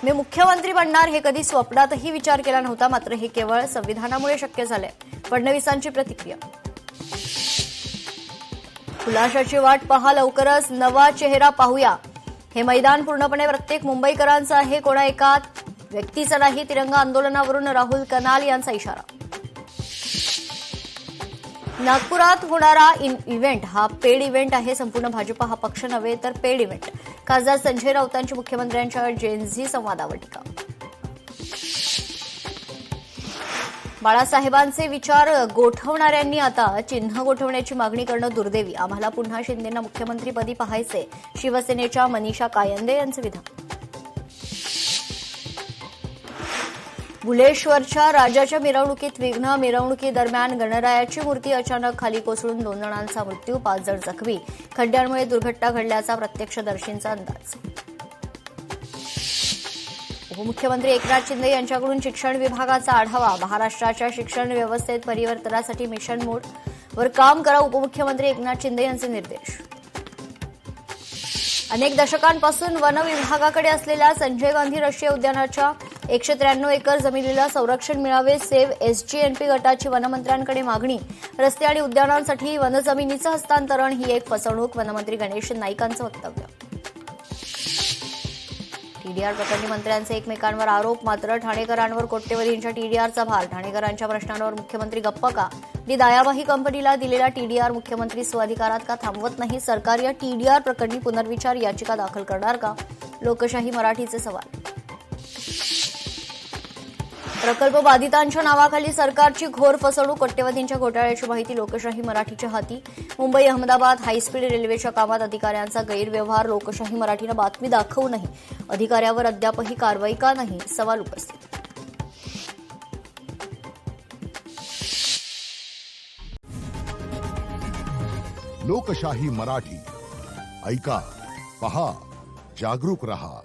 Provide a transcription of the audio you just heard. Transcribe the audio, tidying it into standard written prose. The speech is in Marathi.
मी मुख्यमंत्री बनणार हे कधी स्वप्नातही विचार केला नव्हता, मात्र हे केवळ संविधानामुळे शक्य झालंय. फडणवीसांची प्रतिक्रिया. खुलाशाची वाट पहा, लवकरच नवा चेहरा पाहूया. हे मैदान पूर्णपणे प्रत्येक मुंबईकरांचं आहे, कोणा एका व्यक्तीचा नाही. तिरंगा आंदोलनावरून राहुल कनाल यांचा इशारा. नागपुरात होणारा इव्हेंट हा पेड इव्हेंट आहे. संपूर्ण भाजपा हा पक्ष नव्हे तर पेड इव्हेंट. खासदार संजय राऊतांची मुख्यमंत्र्यांच्या जेनझी संवादावर टीका. बाळासाहेबांचे विचार गोठवणाऱ्यांनी आता चिन्ह गोठवण्याची मागणी करणं दुर्दैवी. आम्हाला पुन्हा शिंदेंना मुख्यमंत्रीपदी पाहायचे. शिवसेनेच्या मनीषा कायंदे यांचं विधान. भुलेश्वरच्या राजाच्या मिरवणुकीत विघ्न. मिरवणुकीदरम्यान गणरायाची मूर्ती अचानक खाली कोसळून 2 जणांचा मृत्यू, 5 जण जखमी. खड्ड्यांमुळे दुर्घटना घडल्याचा प्रत्यक्षदर्शींचा अंदाज. उपमुख्यमंत्री एकनाथ शिंदे यांच्याकडून शिक्षण विभागाचा आढावा. महाराष्ट्राच्या शिक्षण व्यवस्थेत परिवर्तनासाठी मिशन मोड वर काम करा. उपमुख्यमंत्री एकनाथ शिंदे यांचे निर्देश. अनेक दशकांपासून वन विभागाकडे असलेल्या संजय गांधी राष्ट्रीय उद्यानाच्या 193 एकर जमिनीला संरक्षण मिळावे. सेव्ह एसजीएनपी गटाची वनमंत्र्यांकडे मागणी. रस्ते आणि उद्यानांसाठी वनजमिनीचं हस्तांतरण ही एक फसवणूक. वनमंत्री गणेश नाईकांचं वक्तव्य. टीडीआर प्रकरणी मंत्र्यांचे एकमेकांवर आरोप, मात्र ठाणेकरांवर कोट्यवधींच्या टीडीआरचा भार. ठाणेकरांच्या प्रश्नांवर मुख्यमंत्री गप्प का? डी दायाबाही कंपनीला दिलेला टीडीआर मुख्यमंत्री स्वाधिकारात का थांबवत नाही? सरकार या टीडीआर प्रकरणी पुनर्विचार याचिका दाखल करणार का? लोकशाही मराठीचे सवाल. प्रकल्प बाधितांच्या नावाखाली सरकारची घोर फसवणूक. कोट्यवधींच्या घोटाळ्याची माहिती लोकशाही मराठीच्या हाती. मुंबई अहमदाबाद हायस्पीड रेल्वेच्या कामात अधिकाऱ्यांचा गैरव्यवहार. लोकशाही मराठीनं बातमी दाखवूनही अधिकाऱ्यावर अद्यापही कारवाई का नाही? सवाल उपस्थित. लोकशाही मराठी ऐका, पहा, जागरूक रहा.